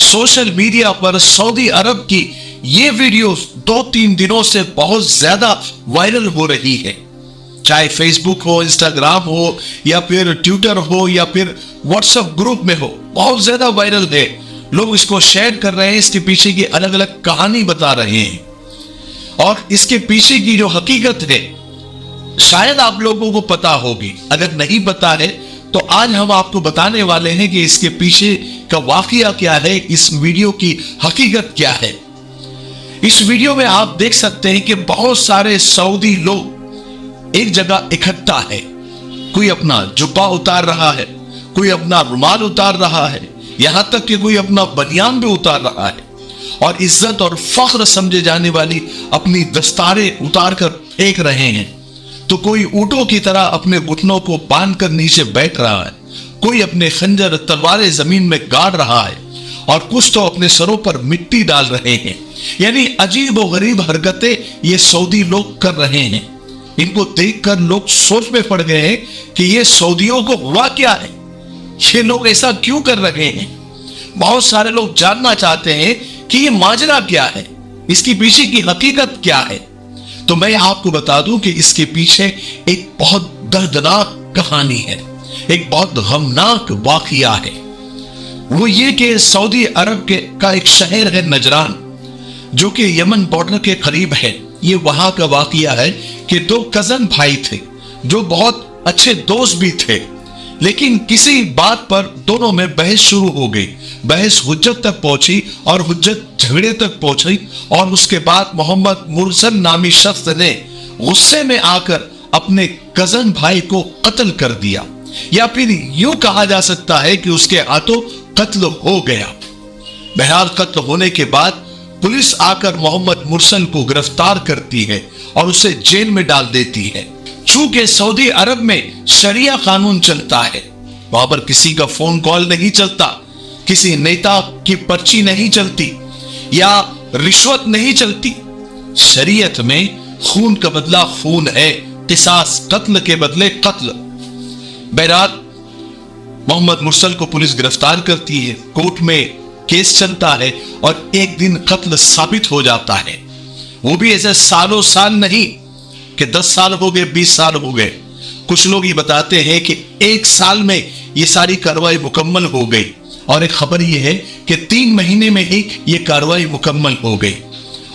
Social media पर Saudi अरब की ये वीडियो 2-3 दिनों से बहुत ज्यादा वायरल हो रही है। चाहे फेसबुक हो, इंस्टाग्राम हो, या फिर ट्विटर हो, या फिर व्हाट्सएप ग्रुप में हो, बहुत ज्यादा वायरल है। लोग इसको शेयर कर रहे हैं, इसके पीछे की अलग अलग कहानी बता रहे हैं और इसके पीछे की जो हकीकत है शायद आप लोगों को पता होगी। अगर नहीं पता है तो आज हम आपको बताने वाले हैं कि इसके पीछे का वाकया क्या है, इस वीडियो की हकीकत क्या है। इस वीडियो में आप देख सकते हैं कि बहुत सारे सऊदी लोग एक जगह इकट्ठा है। कोई अपना जुब्बा उतार रहा है, कोई अपना रुमाल उतार रहा है, यहां तक कि कोई अपना बनियान भी उतार रहा है और इज्जत और फख्र समझे जाने वाली अपनी दस्तारें उतार कर फेंक रहे हैं। तो कोई ऊंटों की तरह अपने घुटनों को बांध कर नीचे बैठ रहा है, कोई अपने खंजर तलवारें जमीन में गाड़ रहा है और कुछ तो अपने सरों पर मिट्टी डाल रहे हैं। यानी अजीब और गरीब हरकतें ये सऊदी लोग कर रहे हैं। इनको देखकर लोग सोच में पड़ गए हैं कि ये सऊदियों को हुआ क्या है, ये लोग ऐसा क्यों कर रहे हैं। बहुत सारे लोग जानना चाहते हैं कि ये माजरा क्या है, इसकी पीछे की हकीकत क्या है। तो मैं आपको बता दूं कि इसके पीछे एक बहुत दर्दनाक कहानी है, एक बहुत गमनाक वाकया है। वो ये कि सऊदी अरब का एक शहर है नजरान, जो कि यमन बॉर्डर के करीब है। ये वहां का वाकया है कि 2 कजन भाई थे जो बहुत अच्छे दोस्त भी थे, लेकिन किसी बात पर दोनों में बहस शुरू हो गई। बहस हुज्जत तक पहुंची और हुज्जत झगड़े तक पहुंची और उसके बाद मोहम्मद मुरसल नामी शख्स ने गुस्से में आकर अपने कजन भाई को कत्ल कर दिया, या फिर यूं कहा जा सकता है कि उसके हाथों कत्ल हो गया। बहरहाल कत्ल होने के बाद पुलिस आकर मोहम्मद मुरसल को गिरफ्तार करती है और उसे जेल में डाल देती है। चूंकि सऊदी अरब में शरिया कानून चलता है, वहां पर किसी का फोन कॉल नहीं चलता, किसी नेता की पर्ची नहीं चलती या रिश्वत नहीं चलती। शरीयत में खून का बदला खून है, किसास कत्ल के बदले कत्ल। बहरहाल मोहम्मद मुरसल को पुलिस गिरफ्तार करती है, कोर्ट में केस चलता है और एक दिन कत्ल साबित हो जाता है। वो भी ऐसे सालों साल नहीं कि 10 साल हो गए, 20 साल हो गए। कुछ लोग ये बताते हैं कि 1 साल में ये सारी कार्रवाई मुकम्मल हो गई और एक खबर ये है कि 3 महीने में ही ये कार्रवाई मुकम्मल हो गई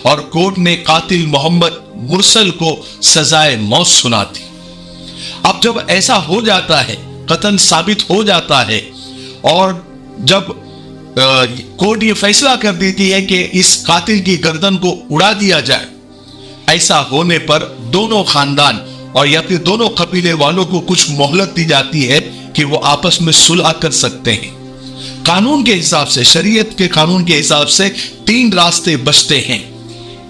और कोर्ट ने कातिल मोहम्मद मुरसल को सजाए मौत सुना दी। अब जब ऐसा हो जाता है, कत्ल साबित हो जाता है और जब कोर्ट ये फैसला कर देती है कि इस कातिल की गर्दन को उड़ा दिया जाए, ऐसा होने पर दोनों खानदान और या फिर दोनों कबीले वालों को कुछ मोहलत दी जाती है कि वो आपस में सुलह कर सकते हैं। कानून के हिसाब से, शरीयत के कानून के हिसाब से 3 रास्ते बचते हैं।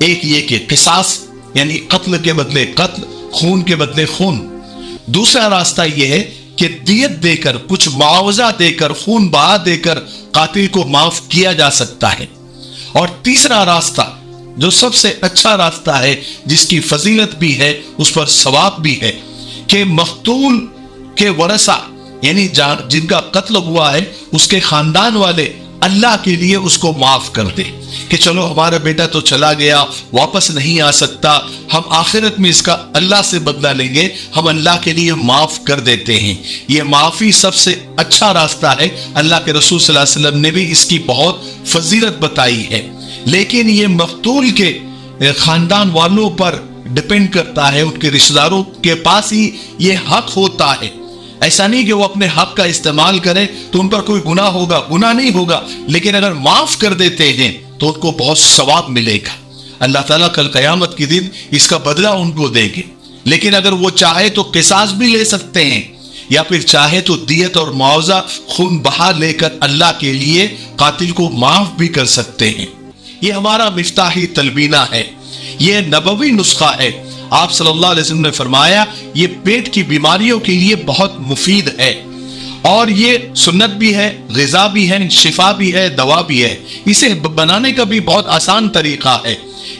एक ये कि किसास यानी कत्ल के बदले कत्ल, खून के बदले खून। दूसरा रास्ता यह है कि दियत देकर, कुछ मुआवजा देकर, खून बहा देकर कातिल को माफ किया जा सकता है। और तीसरा रास्ता जो सबसे अच्छा रास्ता है, जिसकी फजीलत भी है, उस पर सवाब भी है, कि मख्तूल के वरसा यानी जिनका कत्ल हुआ है उसके खानदान वाले अल्लाह के लिए उसको माफ कर दे कि चलो हमारा बेटा तो चला गया, वापस नहीं आ सकता, हम आखिरत में इसका अल्लाह से बदला लेंगे, हम अल्लाह के लिए माफ कर देते हैं। ये माफी सबसे अच्छा रास्ता है। अल्लाह के रसूल सल्लल्लाहु अलैहि वसल्लम ने भी इसकी बहुत फजीलत बताई है। लेकिन ये मकतूल के खानदान वालों पर डिपेंड करता है, उनके रिश्तेदारों के पास ही ये हक होता है। ऐसा नहीं कि वो अपने हक का इस्तेमाल करें तो उन पर कोई गुनाह होगा, गुनाह नहीं होगा, लेकिन अगर माफ कर देते हैं तो उनको बहुत सवाब मिलेगा। अल्लाह ताला कल क़यामत के दिन इसका बदला उनको देंगे। लेकिन अगर वो चाहे तो किसास भी ले सकते हैं या फिर चाहे तो दियत और मुआवजा खून बहा लेकर अल्लाह के लिए कातिल को माफ भी कर सकते हैं। ये हमारा मिफ्ताही तलबीना है, ये नबवी नुस्खा है। आप सल्लल्लाहु अलैहि वसल्लम ने फरमाया ये पेट की बीमारियों के लिए बहुत मुफीद है और ये सुन्नत भी है, ग़िज़ा भी है, शिफा भी है, दवा भी है। इसे बनाने का भी बहुत आसान तरीका है।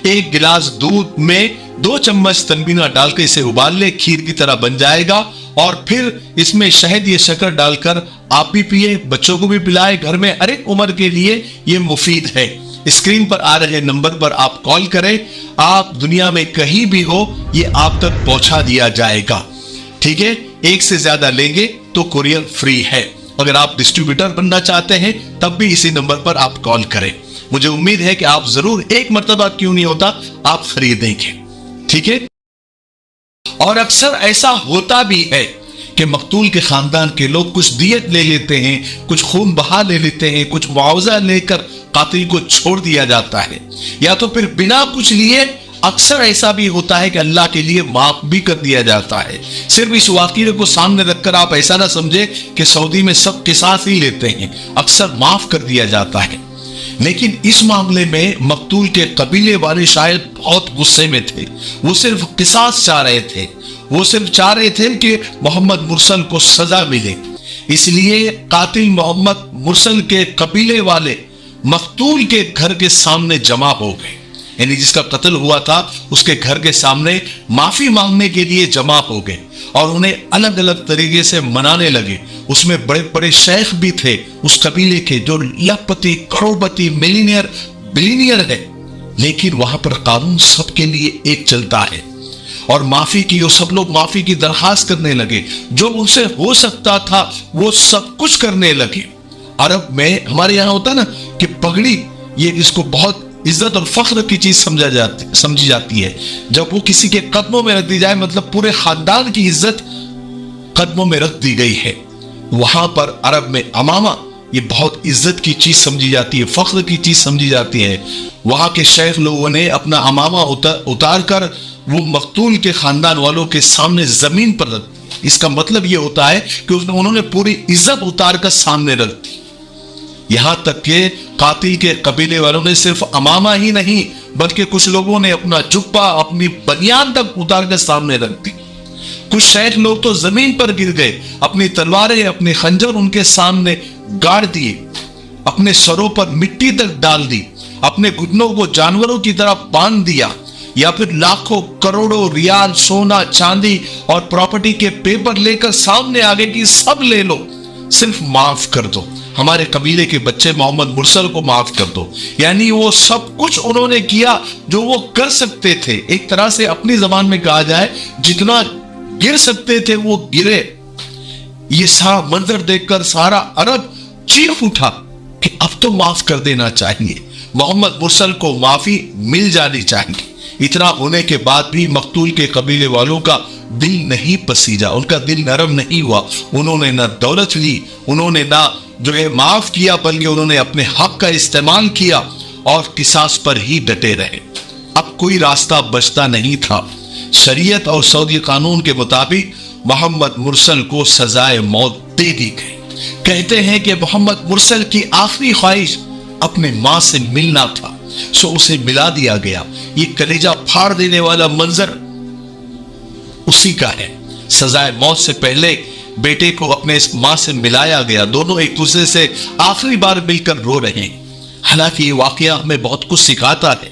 1 गिलास दूध में 2 चम्मच तनबीना डालकर इसे उबाल ले, खीर की तरह बन जाएगा। और फिर इसमें शहद या शक्कर डालकर आप भी पिए, बच्चों को भी पिलाए। घर में हर एक उम्र के लिए ये मुफीद है। स्क्रीन पर आ रहे नंबर पर आप कॉल करें, आप दुनिया में कहीं भी हो ये आप तक पहुंचा दिया जाएगा। ठीक है, एक से ज्यादा लेंगे तो कुरियर फ्री है। अगर आप डिस्ट्रीब्यूटर बनना चाहते हैं तब भी इसी नंबर पर आप कॉल करें। मुझे उम्मीद है कि आप जरूर एक मर्तबा क्यों नहीं होता आप खरीदेंगे। ठीक है, और अक्सर ऐसा होता भी है कि मकतूल के खानदान के लोग कुछ दियत ले लेते हैं, कुछ खून बहा ले लेते हैं, कुछ मुआवजा लेकर कातिल को छोड़ दिया जाता है, या तो फिर बिना कुछ लिए अक्सर ऐसा भी होता है कि अल्लाह के लिए माफ भी कर दिया जाता है। सिर्फ इस वाक़ये को सामने रखकर आप ऐसा ना समझे कि सऊदी में सब किसास ही लेते हैं, अक्सर माफ कर दिया जाता है। लेकिन इस मामले में मकतूल के कबीले वाले शायद बहुत गुस्से में थे। वो सिर्फ किसास चाह रहे थे, वो सिर्फ चाह रहे थे कि मोहम्मद मुरसल को सजा मिले। इसलिए कातिल मोहम्मद मुरसल के कबीले वाले मकतूल के घर के सामने जमा हो गए, यानी जिसका कत्ल हुआ था उसके घर के सामने माफी मांगने के लिए जमा हो गए और उन्हें अलग अलग तरीके से मनाने लगे। उसमें बड़े बड़े शेख भी थे उस कबीले के, जो लखपति, करोड़पति, मिलीनियर, बिलीनियर है। लेकिन वहां पर कानून सबके लिए एक चलता है और माफी की, वो सब लोग माफी की दरखास्त करने लगे। जो उनसे हो सकता था वो सब कुछ करने लगे। अरब में हमारे यहाँ होता है ना कि पगड़ी, ये इसको बहुत इज्जत और फख्र की चीज समझी जाती है। जब वो किसी के कदमों में रख दी जाए, मतलब पूरे खानदान की इज्जत कदमों में रख दी गई है। वहां पर अरब में अमामा ये बहुत इज्जत की चीज समझी जाती है, फख्र की चीज समझी जाती है। वहां के शेख लोगों ने अपना अमामा उतार कर वो मकतूल के खानदान वालों के सामने जमीन पर रख दी। इसका मतलब ये होता है कि उन्होंने पूरी इज्जत उतार कर सामने रख दी। यहां तक कि कातिल के कबीले वालों ने सिर्फ अमामा ही नहीं बल्कि कुछ लोगों ने अपना जुब्बा, अपनी बनियान तक उतार कर सामने रख दी। कुछ शेख लोग तो जमीन पर गिर गए, अपनी तलवारें, अपने खंजर उनके सामने गाड़ दिए, अपने सरों पर मिट्टी तक डाल दी, अपने घुटनों को जानवरों की तरह बांध दिया, या फिर लाखों करोड़ों रियाल सोना चांदी और प्रॉपर्टी के पेपर लेकर सामने आ गए कि सब ले लो, सिर्फ माफ कर दो, हमारे कबीले के बच्चे मोहम्मद मुरसल को माफ कर दो। यानी वो सब कुछ उन्होंने किया जो वो कर सकते थे। एक तरह से अपनी जबान में कहा जाए, जितना गिर सकते थे वो गिरे। ये सारा मंजर देखकर सारा अरब चीख उठा कि अब तो माफ कर देना चाहिए, मोहम्मद मुरसल को माफी मिल जानी चाहिए। इतना होने के बाद भी मकतूल के कबीले वालों का दिल नहीं पसीजा, उनका दिल नरम नहीं हुआ। उन्होंने ना दौलत ली, उन्होंने ना जो है माफ किया, बल्कि उन्होंने अपने हक का इस्तेमाल किया और किसास पर ही डटे रहे। अब कोई रास्ता बचता नहीं था। शरीयत और सऊदी कानून के मुताबिक मोहम्मद मुरसल को सजाए मौत दे दी गई। कहते हैं कि मोहम्मद मुरसल की आखिरी ख्वाहिश अपने मां से मिलना था, सो उसे मिला दिया गया। ये कलेजा फाड़ देने वाला मंजर उसी का है। सजाए मौत से पहले बेटे को अपने इस मां से मिलाया गया, दोनों एक दूसरे से आखिरी बार मिलकर रो रहे हैं। हालांकि ये वाकया हमें बहुत कुछ सिखाता है।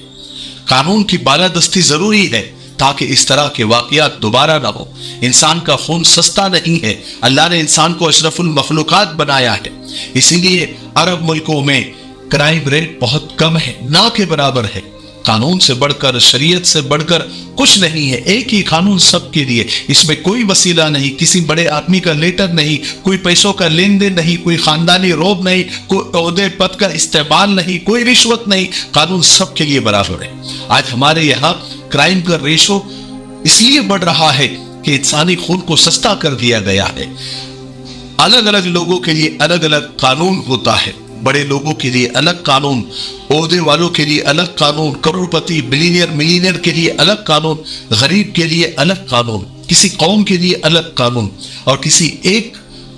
कानून की बालादस्ती जरूरी है ताकि इस तरह के वाकयात दोबारा ना हो। इंसान का खून सस्ता नहीं है, अल्लाह ने इंसान को अशरफुल मखलूकात बनाया है। इसीलिए अरब मुल्कों में क्राइम रेट बहुत कम है, ना के बराबर है। कानून से बढ़कर, शरीयत से बढ़कर कुछ नहीं है। एक ही कानून सबके लिए, इसमें कोई वसीला नहीं, किसी बड़े आदमी का लेटर नहीं, कोई पैसों का लेन देन नहीं, कोई खानदानी रोब नहीं, कोई ओहदे पद का इस्तेमाल नहीं, कोई रिश्वत नहीं। कानून सबके लिए बराबर है। आज हमारे यहाँ क्राइम का रेशो इसलिए बढ़ रहा है कि इंसानी खून को सस्ता कर दिया गया है। अलग अलग लोगों के लिए अलग अलग कानून होता है। बड़े लोगों के लिए अलग कानून, ओहदे वालों के लिए अलग कानून, करोड़पति, बिलीनियर, मिलीनियर के लिए अलग कानून, गरीब के लिए अलग कानून, किसी कौम के लिए अलग कानून और किसी एक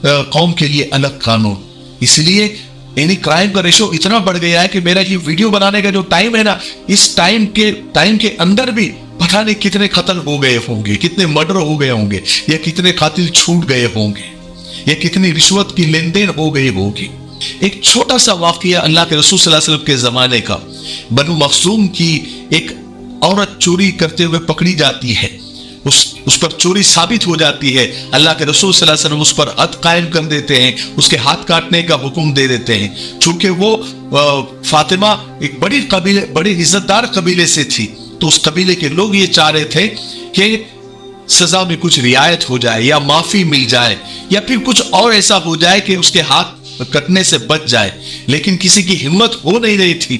कौम के लिए अलग कानून। इसलिए यानी क्राइम का रेशो इतना बढ़ गया है कि मेरा ये वीडियो बनाने का जो टाइम है ना, इस टाइम के अंदर भी पता नहीं कितने कत्ल हो गए होंगे, कितने मर्डर हो गए होंगे, या कितने कातिल छूट गए होंगे, या कितनी रिश्वत की लेन देन हो गई होगी। एक छोटा सा वाकया अल्लाह के रसूल सल्लल्लाहु अलैहि वसल्लम के जमाने का, बनु मखसूम की एक عورت چوری کرتے ہوئے پکڑی جاتی ہے، اس پر چوری ثابت ہو جاتی ہے، اللہ کے رسول صلی اللہ علیہ وسلم اس پر حد قائم کر دیتے ہیں، اس کے ہاتھ کاٹنے کا حکم دے دیتے ہیں۔ چونکہ وہ فاطمہ ایک بڑی عزت دار قبیلے سے تھی، تو اس قبیلے کے لوگ یہ چاہ رہے تھے کہ سزا میں کچھ رعایت ہو جائے یا معافی مل جائے یا پھر کچھ اور ایسا ہو جائے کہ اس کے ہاتھ کٹنے سے بچ جائے، لیکن کسی کی ہمت ہو نہیں رہی تھی۔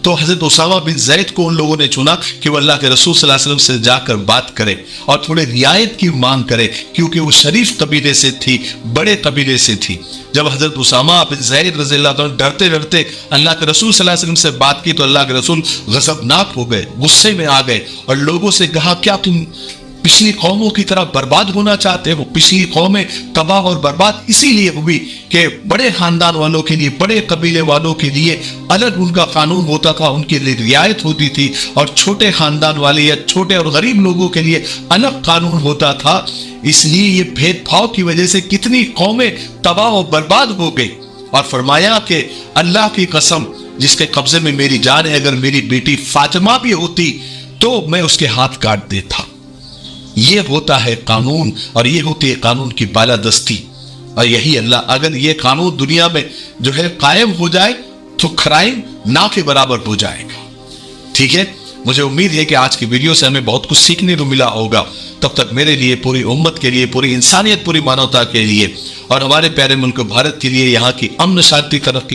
تو حضرت اسامہ بن زید کو ان لوگوں نے چنا کہ وہ اللہ کے رسول صلی اللہ علیہ وسلم سے جا کر بات کرے اور تھوڑے رعایت کی مانگ کرے، کیونکہ وہ شریف قبیلے سے تھی، بڑے قبیلے سے تھی۔ جب حضرت اسامہ بن زید رضی اللہ عنہ ڈرتے ڈرتے اللہ کے رسول صلی اللہ علیہ وسلم سے بات کی تو اللہ کے رسول غضبناک ہو گئے، غصے میں آ گئے اور لوگوں سے کہا کیا تم پچھلی قوموں کی طرح برباد ہونا چاہتے ہو؟ پچھلی قومیں تباہ اور برباد اسی لیے ہوئی کہ بڑے خاندان والوں کے لیے، بڑے قبیلے والوں کے لیے الگ ان کا قانون ہوتا تھا، ان کے لیے رعایت ہوتی تھی، اور چھوٹے خاندان والے یا چھوٹے اور غریب لوگوں کے لیے الگ قانون ہوتا تھا۔ اس لیے یہ بھید بھاؤ کی وجہ سے کتنی قومیں تباہ و برباد ہو گئی۔ اور فرمایا کہ اللہ کی قسم جس کے قبضے میں میری جان ہے، اگر میری بیٹی فاطمہ بھی ہوتی تو میں اس کے ہاتھ کاٹ دیتا۔ یہ ہوتا ہے قانون، اور یہ ہوتی ہے قانون کی بالادستی، اور یہی اللہ، اگر یہ قانون دنیا میں جو ہے قائم ہو جائے تو کرائم نہ کے برابر ہو جائے گا۔ ٹھیک ہے، مجھے امید ہے کہ آج کی ویڈیو سے ہمیں بہت کچھ سیکھنے کو ملا ہوگا۔ تب تک میرے لیے، پوری امت کے لیے، پوری انسانیت، پوری مانوتا کے لیے اور ہمارے پیارے ملک بھارت کے لیے یہاں کی امن شانتی ترقی